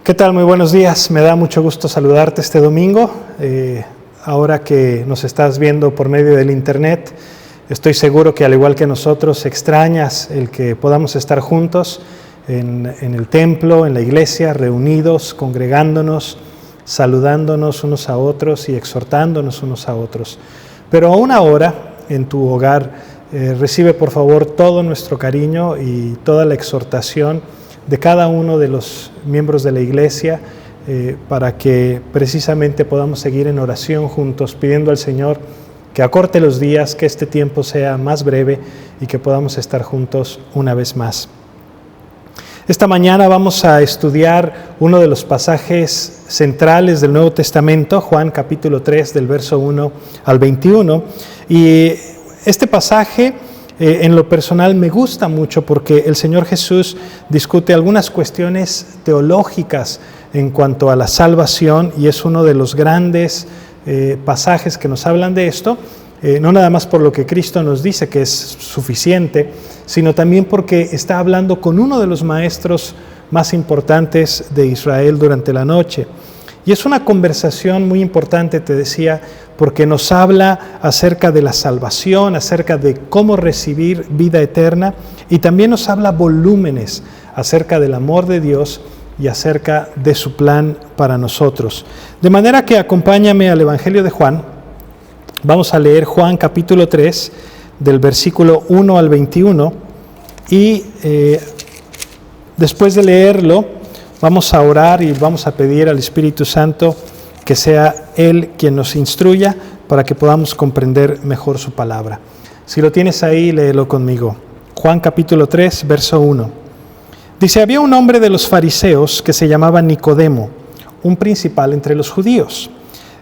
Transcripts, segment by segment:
¿Qué tal? Muy buenos días. Me da mucho gusto saludarte este domingo. Ahora que nos estás viendo por medio del internet, estoy seguro que al igual que nosotros extrañas el que podamos estar juntos en el templo, en la iglesia, reunidos, congregándonos, saludándonos unos a otros y exhortándonos unos a otros. Pero aún ahora, en tu hogar, recibe por favor todo nuestro cariño y toda la exhortación de cada uno de los miembros de la iglesia para que precisamente podamos seguir en oración juntos, pidiendo al Señor que acorte los días, que este tiempo sea más breve y que podamos estar juntos una vez más. Esta mañana vamos a estudiar uno de los pasajes centrales del Nuevo Testamento, Juan capítulo 3, del verso 1 al 21. Y este pasaje en lo personal me gusta mucho porque el Señor Jesús discute algunas cuestiones teológicas en cuanto a la salvación y es uno de los grandes pasajes que nos hablan de esto, no nada más por lo que Cristo nos dice que es suficiente, sino también porque está hablando con uno de los maestros más importantes de Israel durante la noche. Y es una conversación muy importante, te decía, porque nos habla acerca de la salvación, acerca de cómo recibir vida eterna, y también nos habla volúmenes acerca del amor de Dios y acerca de su plan para nosotros. De manera que acompáñame al Evangelio de Juan. Vamos a leer Juan capítulo 3, del versículo 1 al 21, y después de leerlo, vamos a orar y vamos a pedir al Espíritu Santo que sea Él quien nos instruya para que podamos comprender mejor su palabra. Si lo tienes ahí, léelo conmigo. Juan capítulo 3, verso 1. Dice: había un hombre de los fariseos que se llamaba Nicodemo, un principal entre los judíos.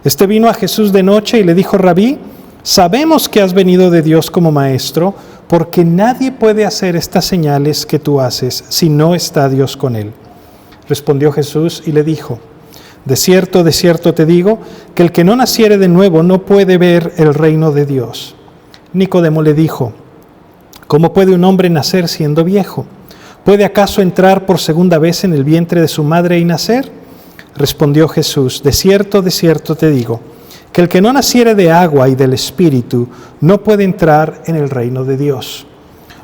Este vino a Jesús de noche y le dijo: Rabí, sabemos que has venido de Dios como maestro, porque nadie puede hacer estas señales que tú haces si no está Dios con él. Respondió Jesús y le dijo: de cierto te digo, que el que no naciere de nuevo no puede ver el reino de Dios. Nicodemo le dijo: ¿cómo puede un hombre nacer siendo viejo? ¿Puede acaso entrar por segunda vez en el vientre de su madre y nacer? Respondió Jesús: de cierto te digo, que el que no naciere de agua y del Espíritu no puede entrar en el reino de Dios.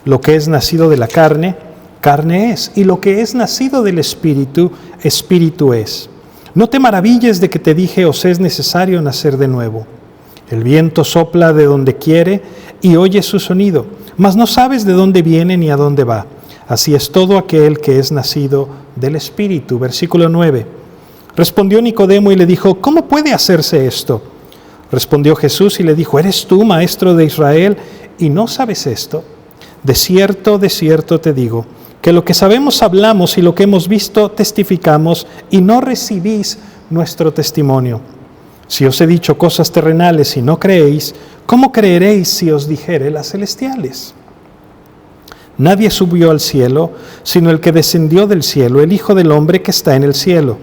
Lo que es nacido de la carne, carne es, y lo que es nacido del Espíritu, Espíritu es. No te maravilles de que te dije: os es necesario nacer de nuevo. El viento sopla de donde quiere y oyes su sonido, mas no sabes de dónde viene ni a dónde va. Así es todo aquel que es nacido del Espíritu. Versículo 9. Respondió Nicodemo y le dijo: ¿cómo puede hacerse esto? Respondió Jesús y le dijo: ¿eres tú, maestro de Israel, y no sabes esto? De cierto te digo, que lo que sabemos hablamos y lo que hemos visto testificamos, y no recibís nuestro testimonio. Si os he dicho cosas terrenales y no creéis, ¿cómo creeréis si os dijere las celestiales? Nadie subió al cielo, sino el que descendió del cielo, el Hijo del Hombre que está en el cielo.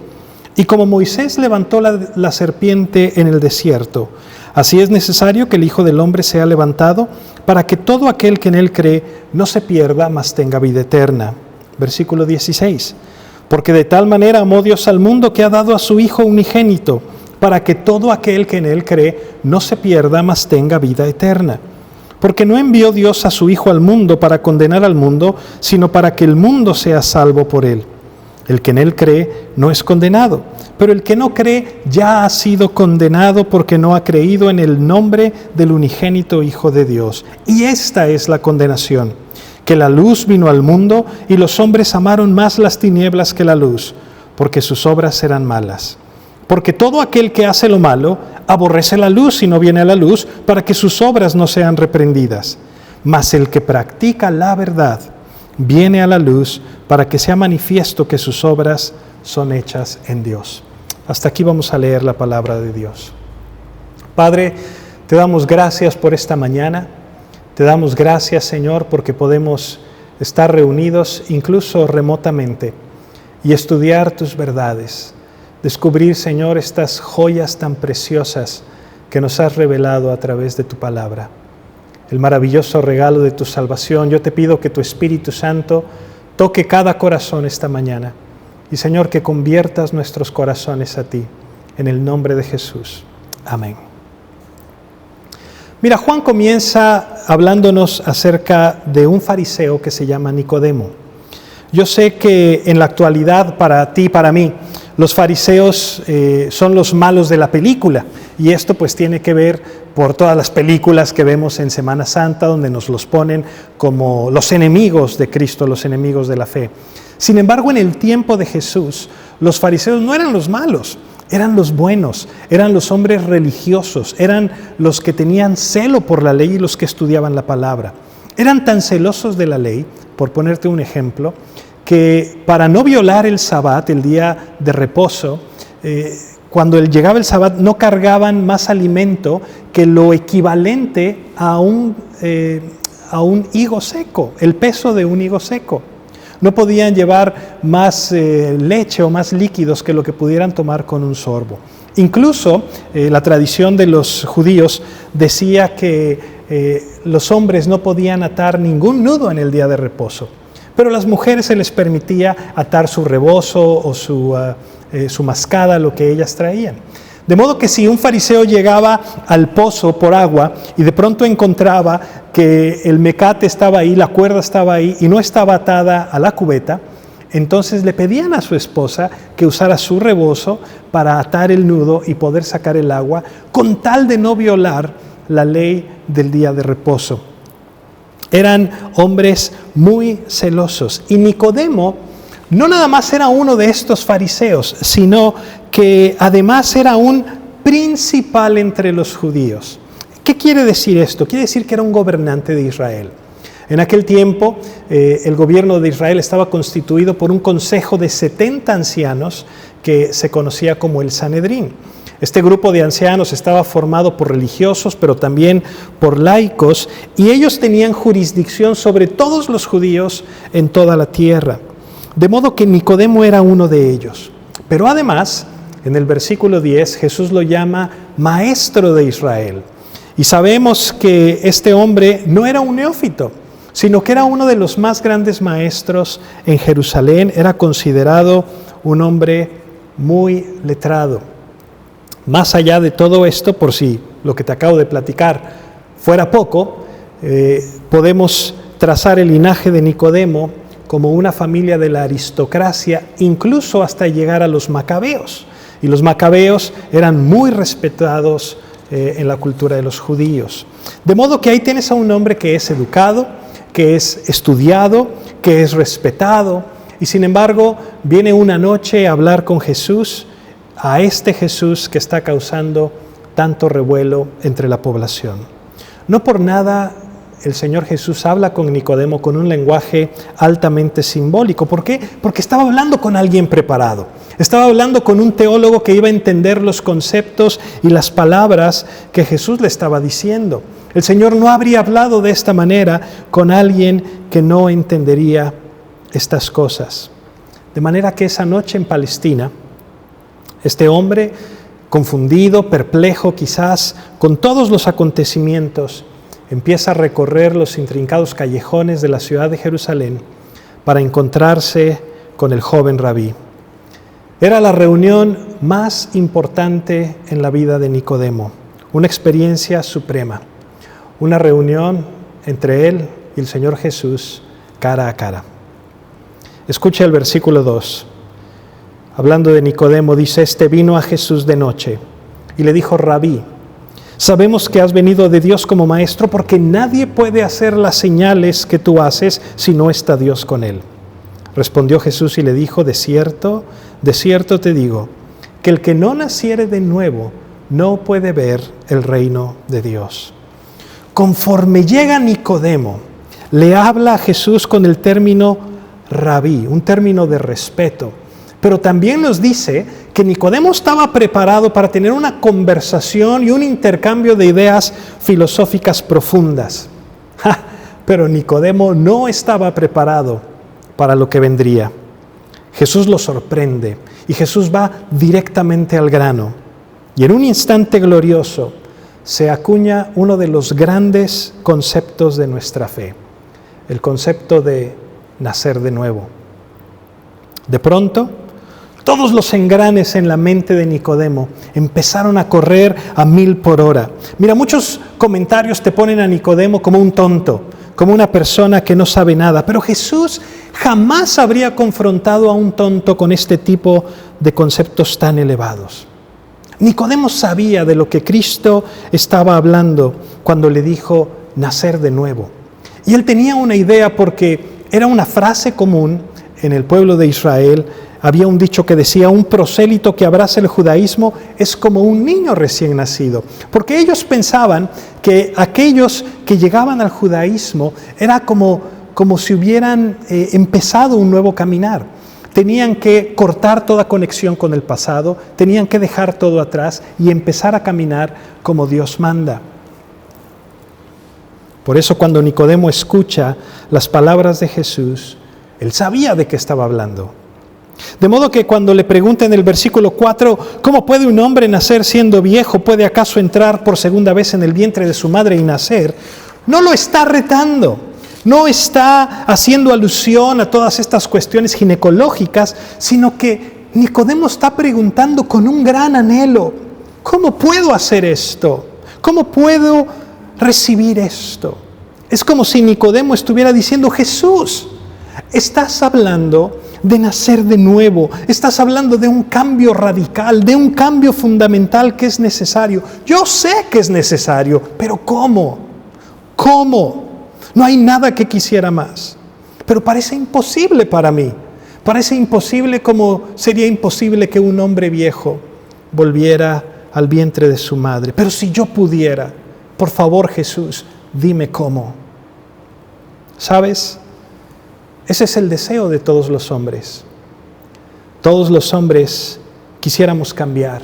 Y como Moisés levantó la serpiente en el desierto, así es necesario que el Hijo del Hombre sea levantado, para que todo aquel que en él cree no se pierda, mas tenga vida eterna. Versículo 16. Porque de tal manera amó Dios al mundo que ha dado a su Hijo unigénito, para que todo aquel que en él cree no se pierda, mas tenga vida eterna. Porque no envió Dios a su Hijo al mundo para condenar al mundo, sino para que el mundo sea salvo por él. El que en él cree no es condenado, pero el que no cree ya ha sido condenado porque no ha creído en el nombre del unigénito Hijo de Dios. Y esta es la condenación, que la luz vino al mundo y los hombres amaron más las tinieblas que la luz, porque sus obras eran malas. Porque todo aquel que hace lo malo aborrece la luz y no viene a la luz, para que sus obras no sean reprendidas. Mas el que practica la verdad viene a la luz, para que sea manifiesto que sus obras son hechas en Dios. Hasta aquí vamos a leer la palabra de Dios. Padre, te damos gracias por esta mañana. Te damos gracias, Señor, porque podemos estar reunidos incluso remotamente y estudiar tus verdades. Descubrir, Señor, estas joyas tan preciosas que nos has revelado a través de tu palabra. El maravilloso regalo de tu salvación. Yo te pido que tu Espíritu Santo toque cada corazón esta mañana y Señor, que conviertas nuestros corazones a ti. En el nombre de Jesús. Amén. Mira, Juan comienza hablándonos acerca de un fariseo que se llama Nicodemo. Yo sé que en la actualidad, para ti y para mí, los fariseos son los malos de la película, y esto pues tiene que ver por todas las películas que vemos en Semana Santa, donde nos los ponen como los enemigos de Cristo, los enemigos de la fe. Sin embargo, en el tiempo de Jesús, los fariseos no eran los malos, eran los buenos, eran los hombres religiosos, eran los que tenían celo por la ley y los que estudiaban la palabra. Eran tan celosos de la ley, por ponerte un ejemplo, que para no violar el Sabbat, el día de reposo, cuando llegaba el Sabbat no cargaban más alimento que lo equivalente a un higo seco, el peso de un higo seco. No podían llevar más leche o más líquidos que lo que pudieran tomar con un sorbo. Incluso la tradición de los judíos decía que los hombres no podían atar ningún nudo en el día de reposo, pero a las mujeres se les permitía atar su rebozo o su mascada, lo que ellas traían. De modo que si un fariseo llegaba al pozo por agua y de pronto encontraba que el mecate estaba ahí, la cuerda estaba ahí y no estaba atada a la cubeta, entonces le pedían a su esposa que usara su rebozo para atar el nudo y poder sacar el agua, con tal de no violar la ley del día de reposo. Eran hombres muy celosos, y Nicodemo no nada más era uno de estos fariseos, sino que además era un principal entre los judíos. ¿Qué quiere decir esto? Quiere decir que era un gobernante de Israel. En aquel tiempo, el gobierno de Israel estaba constituido por un consejo de 70 ancianos que se conocía como el Sanedrín. Este grupo de ancianos estaba formado por religiosos, pero también por laicos, y ellos tenían jurisdicción sobre todos los judíos en toda la tierra. De modo que Nicodemo era uno de ellos. Pero además, en el versículo 10, Jesús lo llama maestro de Israel. Y sabemos que este hombre no era un neófito, sino que era uno de los más grandes maestros en Jerusalén. Era considerado un hombre muy letrado. Más allá de todo esto, por si lo que te acabo de platicar fuera poco, podemos trazar el linaje de Nicodemo como una familia de la aristocracia, incluso hasta llegar a los macabeos. Y los macabeos eran muy respetados en la cultura de los judíos. De modo que ahí tienes a un hombre que es educado, que es estudiado, que es respetado, y sin embargo viene una noche a hablar con Jesús, a este Jesús que está causando tanto revuelo entre la población. No por nada el Señor Jesús habla con Nicodemo con un lenguaje altamente simbólico. ¿Por qué? Porque estaba hablando con alguien preparado. Estaba hablando con un teólogo que iba a entender los conceptos y las palabras que Jesús le estaba diciendo. El Señor no habría hablado de esta manera con alguien que no entendería estas cosas. De manera que esa noche en Palestina, este hombre, confundido, perplejo quizás, con todos los acontecimientos, empieza a recorrer los intrincados callejones de la ciudad de Jerusalén para encontrarse con el joven rabí. Era la reunión más importante en la vida de Nicodemo, una experiencia suprema, una reunión entre él y el Señor Jesús cara a cara. Escucha el versículo 2. Hablando de Nicodemo, dice: este vino a Jesús de noche y le dijo: Rabí, sabemos que has venido de Dios como maestro, porque nadie puede hacer las señales que tú haces si no está Dios con él. Respondió Jesús y le dijo: de cierto te digo, que el que no naciere de nuevo no puede ver el reino de Dios. Conforme llega Nicodemo, le habla a Jesús con el término rabí, un término de respeto. Pero también nos dice que Nicodemo estaba preparado para tener una conversación y un intercambio de ideas filosóficas profundas. Pero Nicodemo no estaba preparado para lo que vendría. Jesús lo sorprende y Jesús va directamente al grano. Y en un instante glorioso se acuña uno de los grandes conceptos de nuestra fe, el concepto de nacer de nuevo. De pronto, Todos los engranes en la mente de Nicodemo empezaron a correr a 1000 por hora. Mira, muchos comentarios te ponen a Nicodemo como un tonto, como una persona que no sabe nada. Pero Jesús jamás habría confrontado a un tonto con este tipo de conceptos tan elevados. Nicodemo sabía de lo que Cristo estaba hablando cuando le dijo nacer de nuevo. Y él tenía una idea porque era una frase común en el pueblo de Israel. Había un dicho que decía: un prosélito que abraza el judaísmo es como un niño recién nacido. Porque ellos pensaban que aquellos que llegaban al judaísmo era como si hubieran empezado un nuevo caminar. Tenían que cortar toda conexión con el pasado, tenían que dejar todo atrás y empezar a caminar como Dios manda. Por eso cuando Nicodemo escucha las palabras de Jesús, él sabía de qué estaba hablando. De modo que cuando le pregunta en el versículo 4, ¿cómo puede un hombre nacer siendo viejo? ¿Puede acaso entrar por segunda vez en el vientre de su madre y nacer? No lo está retando, no está haciendo alusión a todas estas cuestiones ginecológicas, sino que Nicodemo está preguntando con un gran anhelo: ¿cómo puedo hacer esto? ¿Cómo puedo recibir esto? Es como si Nicodemo estuviera diciendo: Jesús, estás hablando de nacer de nuevo, estás hablando de un cambio radical, de un cambio fundamental que es necesario. Yo sé que es necesario, pero ¿cómo? ¿Cómo? No hay nada que quisiera más, pero parece imposible para mí. Parece imposible como sería imposible que un hombre viejo volviera al vientre de su madre. Pero si yo pudiera, por favor, Jesús, dime cómo. ¿Sabes? Ese es el deseo de todos los hombres. Todos los hombres quisiéramos cambiar,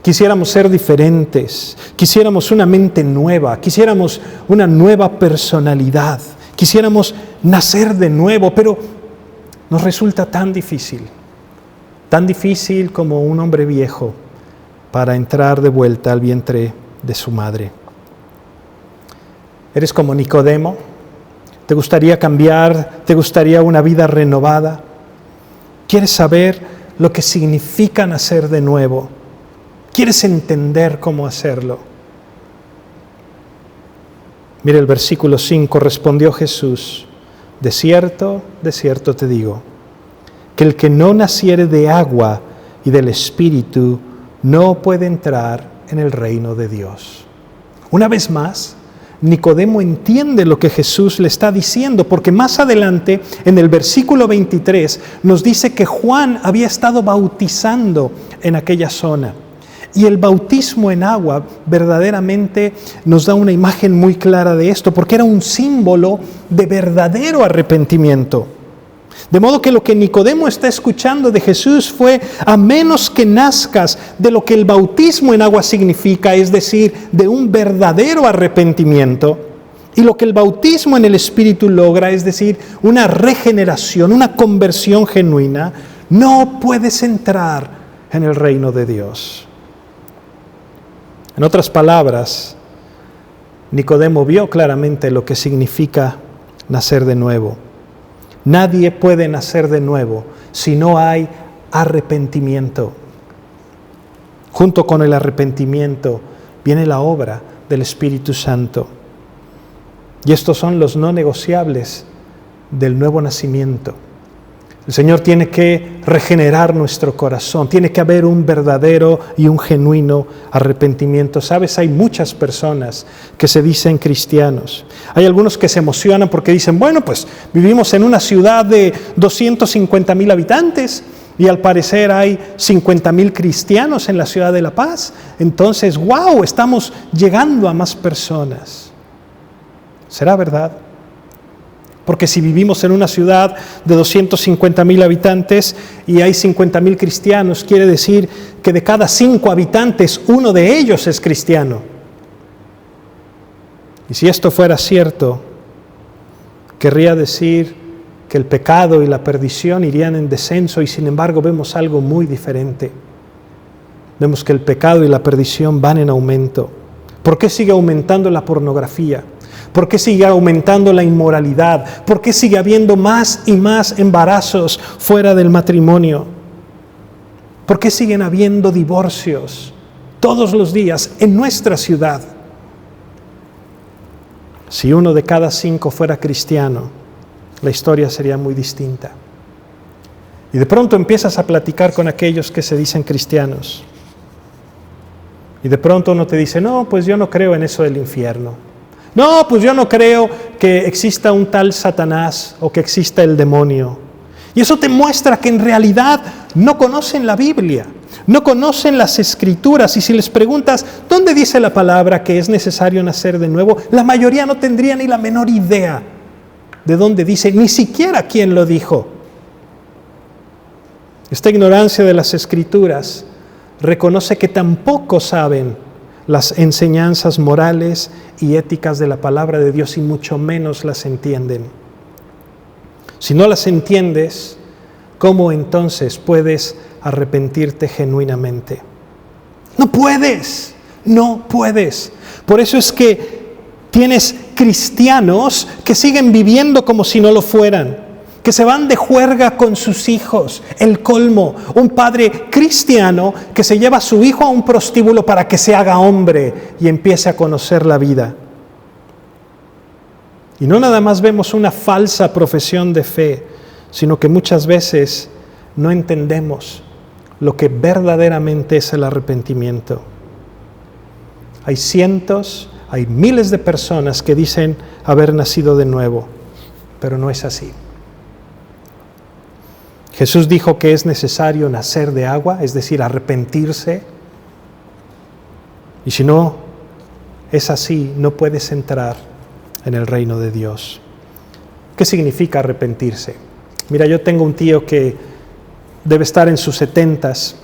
quisiéramos ser diferentes, quisiéramos una mente nueva, quisiéramos una nueva personalidad, quisiéramos nacer de nuevo, pero nos resulta tan difícil como un hombre viejo para entrar de vuelta al vientre de su madre. ¿Eres como Nicodemo? ¿Te gustaría cambiar? ¿Te gustaría una vida renovada? ¿Quieres saber lo que significa nacer de nuevo? ¿Quieres entender cómo hacerlo? Mira el versículo 5, respondió Jesús: de cierto te digo, que el que no naciere de agua y del Espíritu no puede entrar en el reino de Dios. Una vez más, Nicodemo entiende lo que Jesús le está diciendo, porque más adelante, en el versículo 23, nos dice que Juan había estado bautizando en aquella zona. Y el bautismo en agua verdaderamente nos da una imagen muy clara de esto, porque era un símbolo de verdadero arrepentimiento. De modo que lo que Nicodemo está escuchando de Jesús fue: a menos que nazcas de lo que el bautismo en agua significa, es decir, de un verdadero arrepentimiento, y lo que el bautismo en el Espíritu logra, es decir, una regeneración, una conversión genuina, no puedes entrar en el reino de Dios. En otras palabras, Nicodemo vio claramente lo que significa nacer de nuevo. Nadie puede nacer de nuevo si no hay arrepentimiento. Junto con el arrepentimiento viene la obra del Espíritu Santo. Y estos son los no negociables del nuevo nacimiento. El Señor tiene que regenerar nuestro corazón, tiene que haber un verdadero y un genuino arrepentimiento. ¿Sabes? Hay muchas personas que se dicen cristianos. Hay algunos que se emocionan porque dicen: bueno, pues vivimos en una ciudad de 250,000 habitantes y al parecer hay 50,000 cristianos en la ciudad de La Paz. Entonces, wow, estamos llegando a más personas. ¿Será verdad? Porque si vivimos en una ciudad de 250,000 habitantes y hay 50,000 cristianos, quiere decir que de cada 5 habitantes, uno de ellos es cristiano. Y si esto fuera cierto, querría decir que el pecado y la perdición irían en descenso, y sin embargo vemos algo muy diferente. Vemos que el pecado y la perdición van en aumento. ¿Por qué sigue aumentando la pornografía? ¿Por qué sigue aumentando la inmoralidad? ¿Por qué sigue habiendo más y más embarazos fuera del matrimonio? ¿Por qué siguen habiendo divorcios todos los días en nuestra ciudad? Si 1 de cada 5 fuera cristiano, la historia sería muy distinta. Y de pronto empiezas a platicar con aquellos que se dicen cristianos. Y de pronto uno te dice, no, pues yo no creo en eso del infierno. No, pues yo no creo que exista un tal Satanás o que exista el demonio. Y eso te muestra que en realidad no conocen la Biblia, no conocen las Escrituras. Y si les preguntas, ¿dónde dice la palabra que es necesario nacer de nuevo? La mayoría no tendría ni la menor idea de dónde dice, ni siquiera quién lo dijo. Esta ignorancia de las Escrituras reconoce que tampoco saben las enseñanzas morales y éticas de la palabra de Dios y mucho menos las entienden. Si no las entiendes, ¿cómo entonces puedes arrepentirte genuinamente? No puedes, no puedes. Por eso es que tienes cristianos que siguen viviendo como si no lo fueran, que se van de juerga con sus hijos, el colmo. Un padre cristiano que se lleva a su hijo a un prostíbulo para que se haga hombre y empiece a conocer la vida. Y no nada más vemos una falsa profesión de fe, sino que muchas veces no entendemos lo que verdaderamente es el arrepentimiento. Hay cientos, hay miles de personas que dicen haber nacido de nuevo, pero no es así. Jesús dijo que es necesario nacer de agua, es decir, arrepentirse. Y si no es así, no puedes entrar en el reino de Dios. ¿Qué significa arrepentirse? Mira, yo tengo un tío que debe estar en sus 70s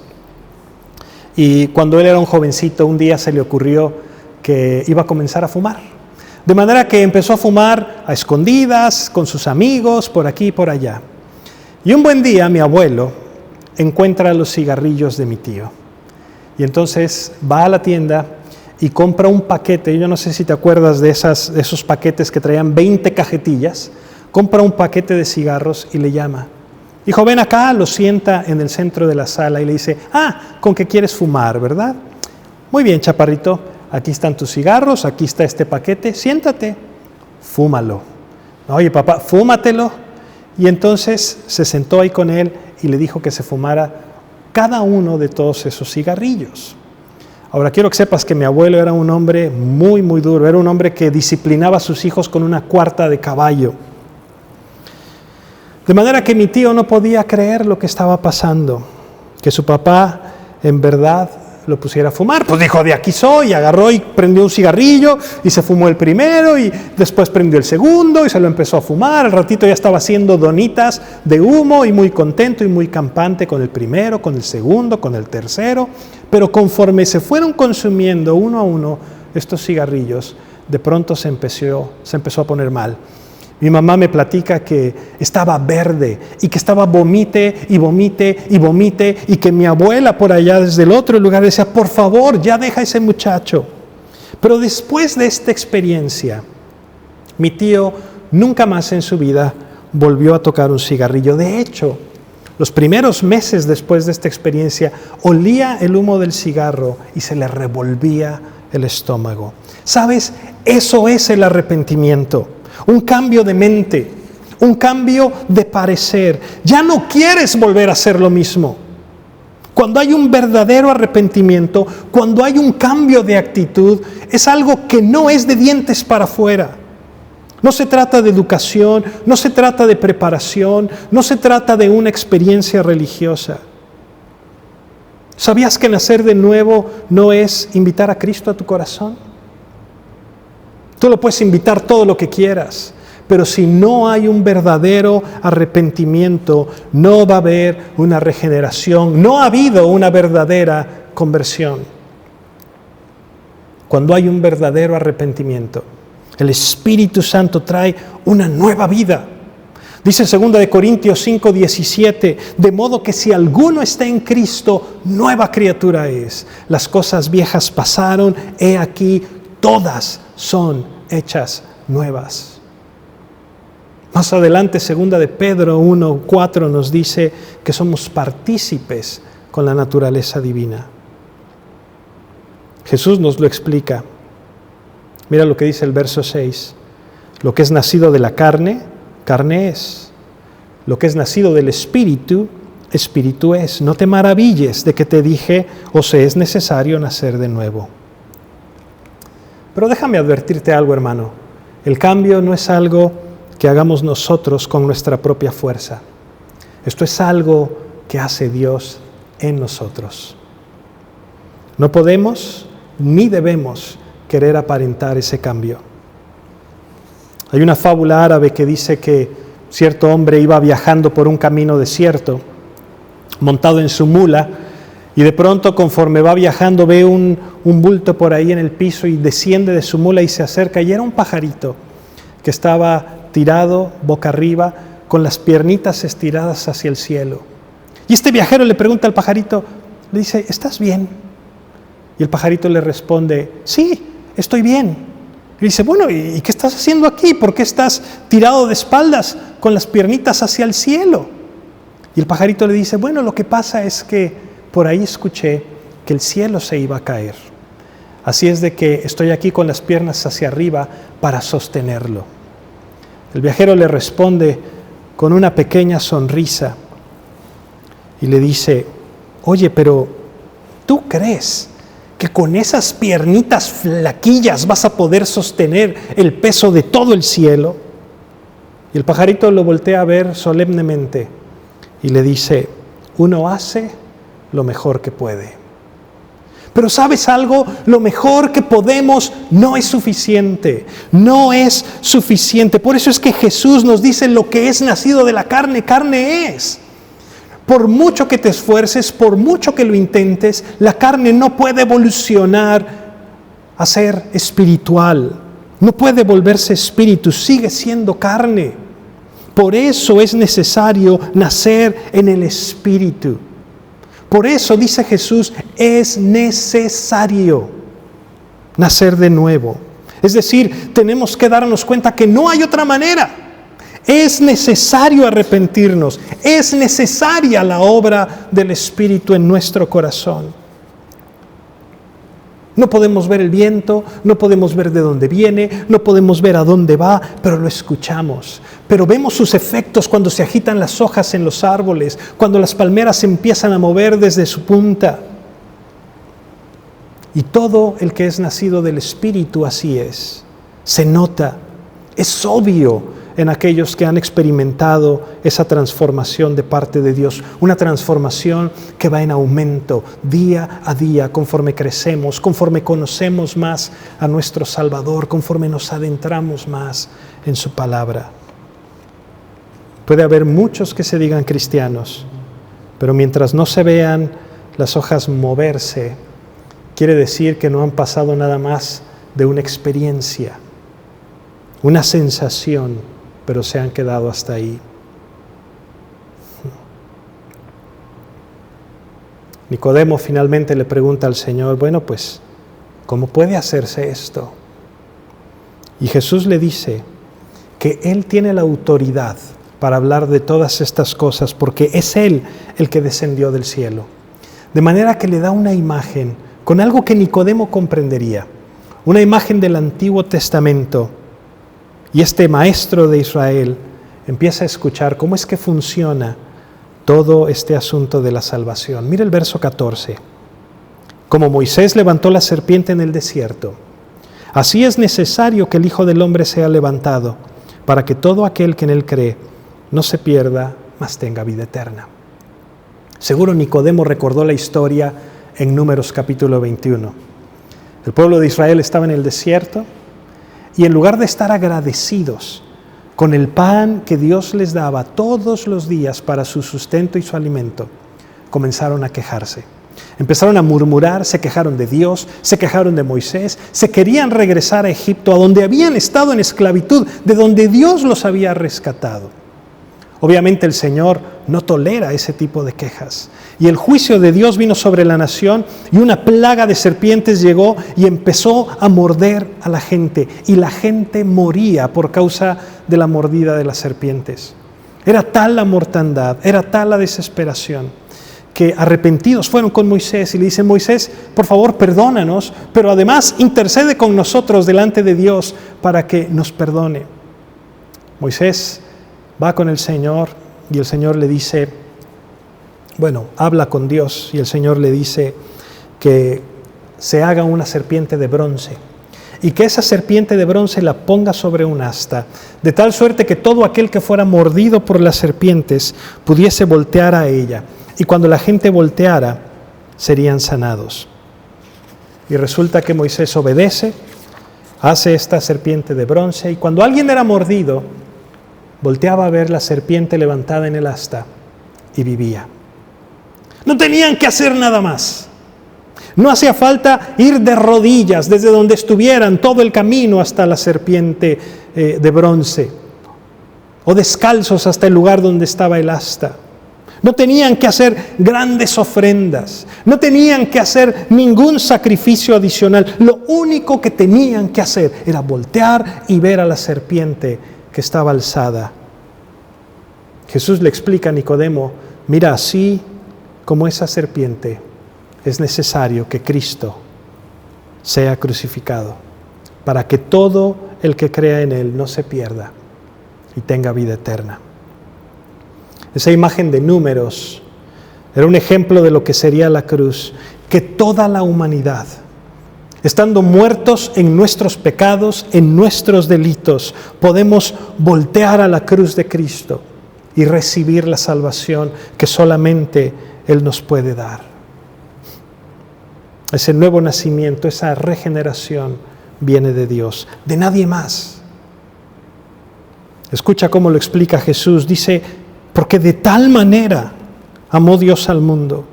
y cuando él era un jovencito, un día se le ocurrió que iba a comenzar a fumar. De manera que empezó a fumar a escondidas, con sus amigos, por aquí y por allá. Y un buen día mi abuelo encuentra los cigarrillos de mi tío. Y entonces va a la tienda y compra un paquete. Yo no sé si te acuerdas de esos paquetes que traían 20 cajetillas. Compra un paquete de cigarros y le llama. Hijo, ven acá, lo sienta en el centro de la sala y le dice, ¿con qué quieres fumar, verdad? Muy bien, chaparrito, aquí están tus cigarros, aquí está este paquete, siéntate, fúmalo. Oye, papá, fúmatelo. Y entonces se sentó ahí con él y le dijo que se fumara cada uno de todos esos cigarrillos. Ahora quiero que sepas que mi abuelo era un hombre muy, muy duro, era un hombre que disciplinaba a sus hijos con una cuarta de caballo. De manera que mi tío no podía creer lo que estaba pasando, que su papá en verdad lo pusiera a fumar. Pues dijo, de aquí soy, y agarró y prendió un cigarrillo y se fumó el primero y después prendió el segundo y se lo empezó a fumar. Al ratito ya estaba haciendo donitas de humo y muy contento y muy campante con el primero, con el segundo, con el tercero. Pero conforme se fueron consumiendo uno a uno estos cigarrillos, de pronto se empezó a poner mal. Mi mamá me platica que estaba verde y que estaba vomite y vomite y vomite y que mi abuela por allá desde el otro lugar decía, por favor, ya deja a ese muchacho. Pero después de esta experiencia, mi tío nunca más en su vida volvió a tocar un cigarrillo. De hecho, los primeros meses después de esta experiencia, olía el humo del cigarro y se le revolvía el estómago. ¿Sabes? Eso es el arrepentimiento. Un cambio de mente, un cambio de parecer. Ya no quieres volver a hacer lo mismo. Cuando hay un verdadero arrepentimiento, cuando hay un cambio de actitud, es algo que no es de dientes para afuera. No se trata de educación, no se trata de preparación, no se trata de una experiencia religiosa. ¿Sabías que nacer de nuevo no es invitar a Cristo a tu corazón? Tú lo puedes invitar todo lo que quieras, pero si no hay un verdadero arrepentimiento, no va a haber una regeneración, no ha habido una verdadera conversión. Cuando hay un verdadero arrepentimiento, el Espíritu Santo trae una nueva vida. Dice 2 Corintios 5:17, de modo que si alguno está en Cristo, nueva criatura es. Las cosas viejas pasaron, he aquí, todas son hechas nuevas. Más adelante, 2 Pedro 1:4 nos dice que somos partícipes con la naturaleza divina. Jesús nos lo explica. Mira lo que dice el verso 6. Lo que es nacido de la carne, carne es. Lo que es nacido del Espíritu, Espíritu es. No te maravilles de que te dije, os es necesario nacer de nuevo. Pero déjame advertirte algo, hermano. El cambio no es algo que hagamos nosotros con nuestra propia fuerza. Esto es algo que hace Dios en nosotros. No podemos ni debemos querer aparentar ese cambio. Hay una fábula árabe que dice que cierto hombre iba viajando por un camino desierto, montado en su mula, y de pronto, conforme va viajando, ve un bulto por ahí en el piso y desciende de su mula y se acerca, y era un pajarito que estaba tirado boca arriba, con las piernitas estiradas hacia el cielo. Y este viajero le pregunta al pajarito, le dice, ¿estás bien? Y el pajarito le responde, sí, estoy bien. Y dice, bueno, ¿y qué estás haciendo aquí? ¿Por qué estás tirado de espaldas con las piernitas hacia el cielo? Y el pajarito le dice, bueno, lo que pasa es que por ahí escuché que el cielo se iba a caer. Así es de que estoy aquí con las piernas hacia arriba para sostenerlo. El viajero le responde con una pequeña sonrisa y le dice, oye, pero ¿tú crees que con esas piernitas flaquillas vas a poder sostener el peso de todo el cielo? Y el pajarito lo voltea a ver solemnemente y le dice, uno hace lo mejor que puede. Pero ¿sabes algo? Lo mejor que podemos no es suficiente. No es suficiente. Por eso es que Jesús nos dice, lo que es nacido de la carne, carne es. Por mucho que te esfuerces, por mucho que lo intentes, la carne no puede evolucionar a ser espiritual. No puede volverse espíritu, sigue siendo carne. Por eso es necesario nacer en el Espíritu. Por eso, dice Jesús, es necesario nacer de nuevo. Es decir, tenemos que darnos cuenta que no hay otra manera. Es necesario arrepentirnos. Es necesaria la obra del Espíritu en nuestro corazón. No podemos ver el viento, no podemos ver de dónde viene, no podemos ver a dónde va, pero lo escuchamos. Pero vemos sus efectos cuando se agitan las hojas en los árboles, cuando las palmeras se empiezan a mover desde su punta. Y todo el que es nacido del Espíritu así es. Se nota, es obvio en aquellos que han experimentado esa transformación de parte de Dios. Una transformación que va en aumento día a día conforme crecemos, conforme conocemos más a nuestro Salvador, conforme nos adentramos más en su palabra. Puede haber muchos que se digan cristianos, pero mientras no se vean las hojas moverse, quiere decir que no han pasado nada más de una experiencia, una sensación, pero se han quedado hasta ahí. Nicodemo finalmente le pregunta al Señor, bueno, pues, ¿cómo puede hacerse esto? Y Jesús le dice que Él tiene la autoridad para hablar de todas estas cosas, porque es Él el que descendió del cielo. De manera que le da una imagen con algo que Nicodemo comprendería, una imagen del Antiguo Testamento. Y este maestro de Israel empieza a escuchar cómo es que funciona todo este asunto de la salvación. Mira el verso 14. Como Moisés levantó la serpiente en el desierto, así es necesario que el Hijo del Hombre sea levantado, para que todo aquel que en él cree no se pierda, mas tenga vida eterna. Seguro Nicodemo recordó la historia en Números capítulo 21. El pueblo de Israel estaba en el desierto, y en lugar de estar agradecidos con el pan que Dios les daba todos los días para su sustento y su alimento, comenzaron a quejarse. Empezaron a murmurar, se quejaron de Dios, se quejaron de Moisés, se querían regresar a Egipto, a donde habían estado en esclavitud, de donde Dios los había rescatado. Obviamente el Señor no tolera ese tipo de quejas. Y el juicio de Dios vino sobre la nación y una plaga de serpientes llegó y empezó a morder a la gente. Y la gente moría por causa de la mordida de las serpientes. Era tal la mortandad, era tal la desesperación, que arrepentidos fueron con Moisés y le dicen: Moisés, por favor, perdónanos, pero además intercede con nosotros delante de Dios para que nos perdone. Moisés va con el Señor y el Señor le dice, habla con Dios y el Señor le dice que se haga una serpiente de bronce y que esa serpiente de bronce la ponga sobre un asta, de tal suerte que todo aquel que fuera mordido por las serpientes pudiese voltear a ella, y cuando la gente volteara serían sanados. Y resulta que Moisés obedece, hace esta serpiente de bronce, y cuando alguien era mordido, volteaba a ver la serpiente levantada en el asta y vivía. No tenían que hacer nada más. No hacía falta ir de rodillas desde donde estuvieran todo el camino hasta la serpiente de bronce, o descalzos hasta el lugar donde estaba el asta. No tenían que hacer grandes ofrendas, no tenían que hacer ningún sacrificio adicional. Lo único que tenían que hacer era voltear y ver a la serpiente que estaba alzada. Jesús le explica a Nicodemo: mira, así como esa serpiente, es necesario que Cristo sea crucificado para que todo el que crea en Él no se pierda y tenga vida eterna. Esa imagen de Números era un ejemplo de lo que sería la cruz, que toda la humanidad, estando muertos en nuestros pecados, en nuestros delitos, podemos voltear a la cruz de Cristo y recibir la salvación que solamente Él nos puede dar. Ese nuevo nacimiento, esa regeneración viene de Dios, de nadie más. Escucha cómo lo explica Jesús. Dice: porque de tal manera amó Dios al mundo,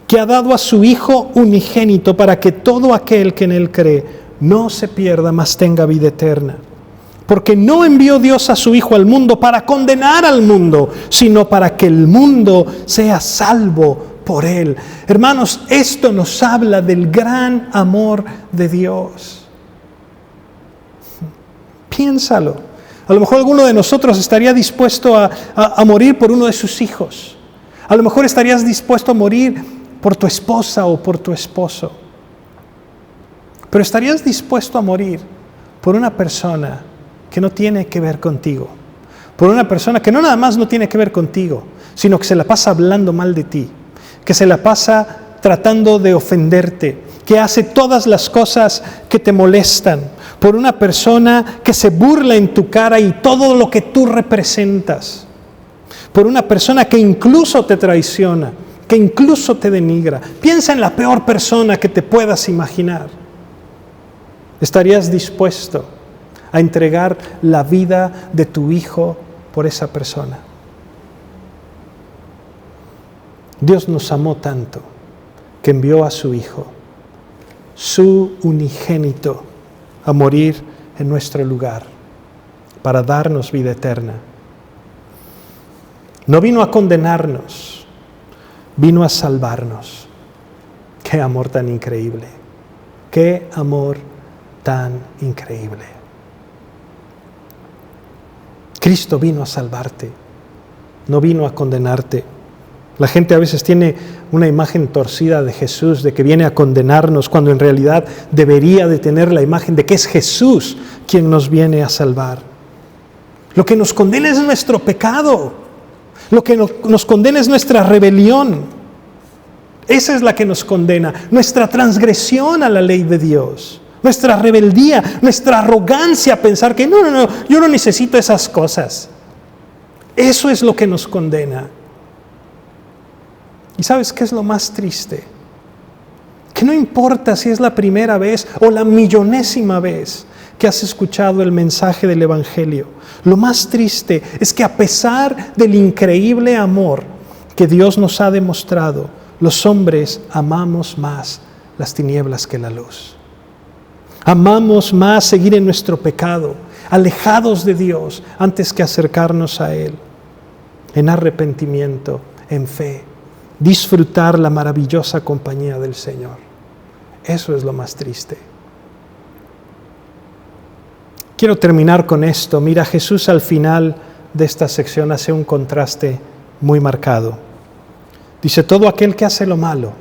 que ha dado a su Hijo unigénito, para que todo aquel que en Él cree no se pierda, mas tenga vida eterna. Porque no envió Dios a su Hijo al mundo para condenar al mundo, sino para que el mundo sea salvo por Él. Hermanos, esto nos habla del gran amor de Dios. Piénsalo. A lo mejor alguno de nosotros estaría dispuesto a morir por uno de sus hijos. A lo mejor estarías dispuesto a morir por tu esposa o por tu esposo. Pero estarías dispuesto a morir por una persona que no tiene que ver contigo. Por una persona que no nada más no tiene que ver contigo, sino que se la pasa hablando mal de ti, que se la pasa tratando de ofenderte, que hace todas las cosas que te molestan, por una persona que se burla en tu cara y todo lo que tú representas, por una persona que incluso te traiciona, que incluso te denigra. Piensa en la peor persona que te puedas imaginar. ¿Estarías dispuesto a entregar la vida de tu hijo por esa persona? Dios nos amó tanto que envió a su Hijo, su unigénito, a morir en nuestro lugar para darnos vida eterna. No vino a condenarnos, vino a salvarnos. ¡Qué amor tan increíble! ¡Qué amor tan increíble! Cristo vino a salvarte, no vino a condenarte. La gente a veces tiene una imagen torcida de Jesús, de que viene a condenarnos, cuando en realidad debería de tener la imagen de que es Jesús quien nos viene a salvar. Lo que nos condena es nuestro pecado. Lo que nos condena es nuestra rebelión. Esa es la que nos condena. Nuestra transgresión a la ley de Dios. Nuestra rebeldía, nuestra arrogancia a pensar que no, yo no necesito esas cosas. Eso es lo que nos condena. ¿Y sabes qué es lo más triste? Que no importa si es la primera vez o la millonésima vez que has escuchado el mensaje del Evangelio. Lo más triste es que a pesar del increíble amor que Dios nos ha demostrado, los hombres amamos más las tinieblas que la luz. Amamos más seguir en nuestro pecado, alejados de Dios, antes que acercarnos a Él, en arrepentimiento, en fe, disfrutar la maravillosa compañía del Señor. Eso es lo más triste. Quiero terminar con esto. Mira, Jesús al final de esta sección hace un contraste muy marcado. Dice, todo aquel que hace lo malo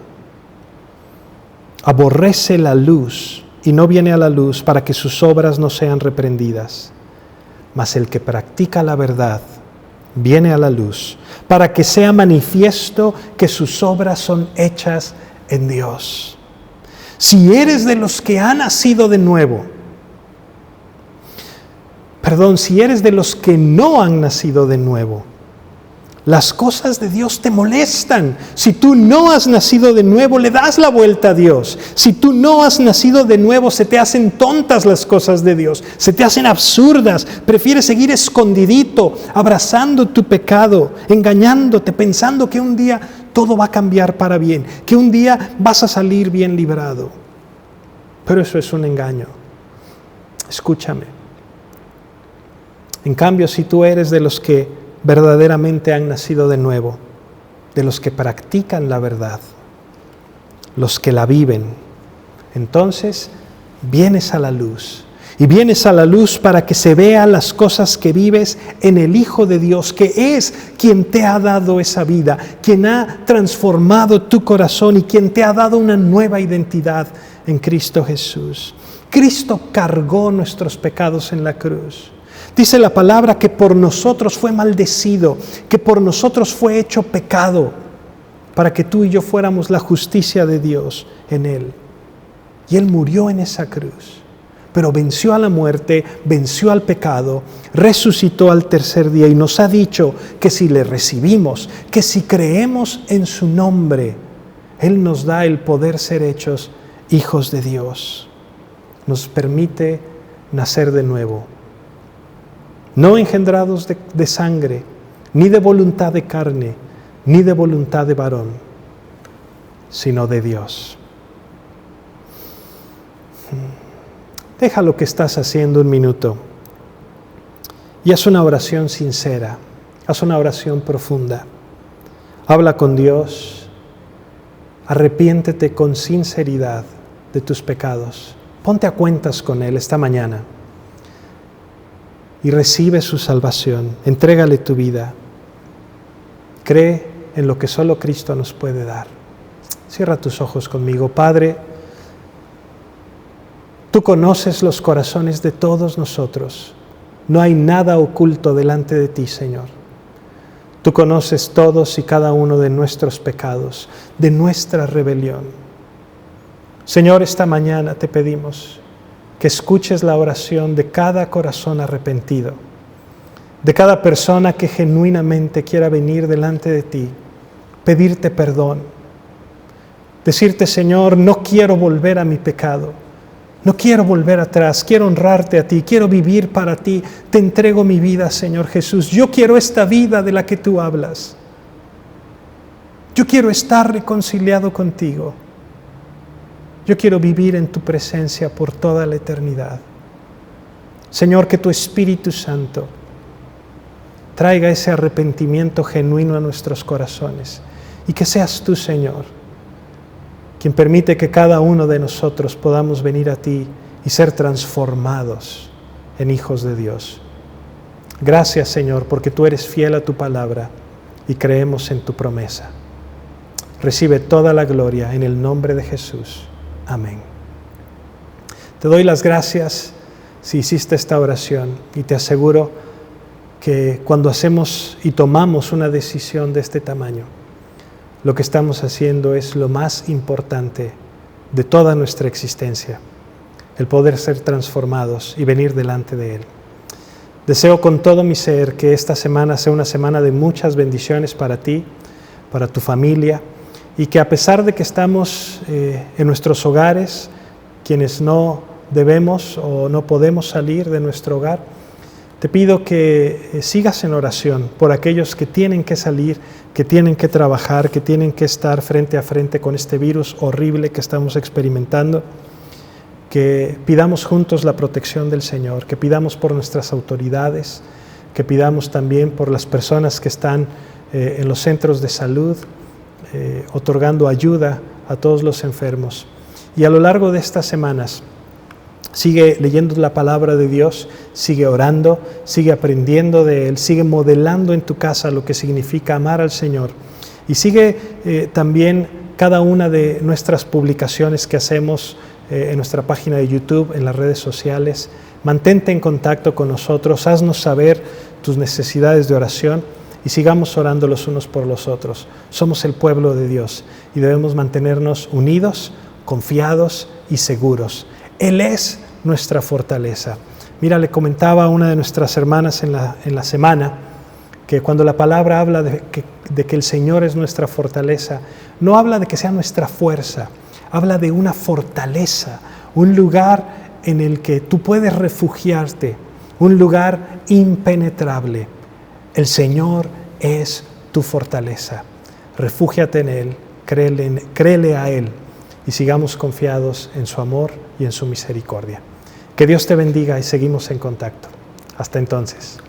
aborrece la luz y no viene a la luz para que sus obras no sean reprendidas. Mas el que practica la verdad viene a la luz para que sea manifiesto que sus obras son hechas en Dios. Si eres de los que ha nacido de nuevo, si eres de los que no han nacido de nuevo, las cosas de Dios te molestan. Si tú no has nacido de nuevo, le das la vuelta a Dios. Si tú no has nacido de nuevo, se te hacen tontas las cosas de Dios, se te hacen absurdas. Prefieres seguir escondidito, abrazando tu pecado, engañándote, pensando que un día todo va a cambiar para bien, que un día vas a salir bien librado. Pero eso es un engaño. Escúchame. En cambio, si tú eres de los que verdaderamente han nacido de nuevo, de los que practican la verdad, los que la viven, entonces vienes a la luz. Y vienes a la luz para que se vean las cosas que vives en el Hijo de Dios, que es quien te ha dado esa vida, quien ha transformado tu corazón y quien te ha dado una nueva identidad en Cristo Jesús. Cristo cargó nuestros pecados en la cruz. Dice la palabra que por nosotros fue maldecido, que por nosotros fue hecho pecado, para que tú y yo fuéramos la justicia de Dios en Él. Y Él murió en esa cruz, pero venció a la muerte, venció al pecado, resucitó al tercer día y nos ha dicho que si le recibimos, que si creemos en su nombre, Él nos da el poder ser hechos hijos de Dios. Nos permite nacer de nuevo. No engendrados de sangre, ni de voluntad de carne, ni de voluntad de varón, sino de Dios. Deja lo que estás haciendo un minuto y haz una oración sincera, haz una oración profunda. Habla con Dios, arrepiéntete con sinceridad de tus pecados. Ponte a cuentas con Él esta mañana. Y recibe su salvación, entrégale tu vida. Cree en lo que solo Cristo nos puede dar. Cierra tus ojos conmigo. Padre, tú conoces los corazones de todos nosotros. No hay nada oculto delante de ti, Señor. Tú conoces todos y cada uno de nuestros pecados, de nuestra rebelión. Señor, esta mañana te pedimos que escuches la oración de cada corazón arrepentido, de cada persona que genuinamente quiera venir delante de ti, pedirte perdón, decirte, Señor, no quiero volver a mi pecado, no quiero volver atrás, quiero honrarte a ti, quiero vivir para ti, te entrego mi vida, Señor Jesús, yo quiero esta vida de la que tú hablas, yo quiero estar reconciliado contigo. Yo quiero vivir en tu presencia por toda la eternidad. Señor, que tu Espíritu Santo traiga ese arrepentimiento genuino a nuestros corazones y que seas tú, Señor, quien permite que cada uno de nosotros podamos venir a ti y ser transformados en hijos de Dios. Gracias, Señor, porque tú eres fiel a tu palabra y creemos en tu promesa. Recibe toda la gloria en el nombre de Jesús. Amén. Te doy las gracias si hiciste esta oración y te aseguro que cuando hacemos y tomamos una decisión de este tamaño, lo que estamos haciendo es lo más importante de toda nuestra existencia, el poder ser transformados y venir delante de Él. Deseo con todo mi ser que esta semana sea una semana de muchas bendiciones para ti, para tu familia, y que a pesar de que estamos en nuestros hogares, quienes no debemos o no podemos salir de nuestro hogar, te pido que sigas en oración por aquellos que tienen que salir, que tienen que trabajar, que tienen que estar frente a frente con este virus horrible que estamos experimentando, que pidamos juntos la protección del Señor, que pidamos por nuestras autoridades, que pidamos también por las personas que están en los centros de salud, otorgando ayuda a todos los enfermos. Y a lo largo de estas semanas, sigue leyendo la palabra de Dios, sigue orando, sigue aprendiendo de Él, sigue modelando en tu casa lo que significa amar al Señor Y sigue también cada una de nuestras publicaciones que hacemos en nuestra página de YouTube, en las redes sociales. Mantente en contacto con nosotros, haznos saber tus necesidades de oración y sigamos orando los unos por los otros. Somos el pueblo de Dios y debemos mantenernos unidos, confiados y seguros. Él es nuestra fortaleza. Mira, le comentaba a una de nuestras hermanas en la semana que cuando la palabra habla de que el Señor es nuestra fortaleza, no habla de que sea nuestra fuerza, habla de una fortaleza, un lugar en el que tú puedes refugiarte, un lugar impenetrable. El Señor es tu fortaleza. Refúgiate en Él, créele a Él y sigamos confiados en su amor y en su misericordia. Que Dios te bendiga y seguimos en contacto. Hasta entonces.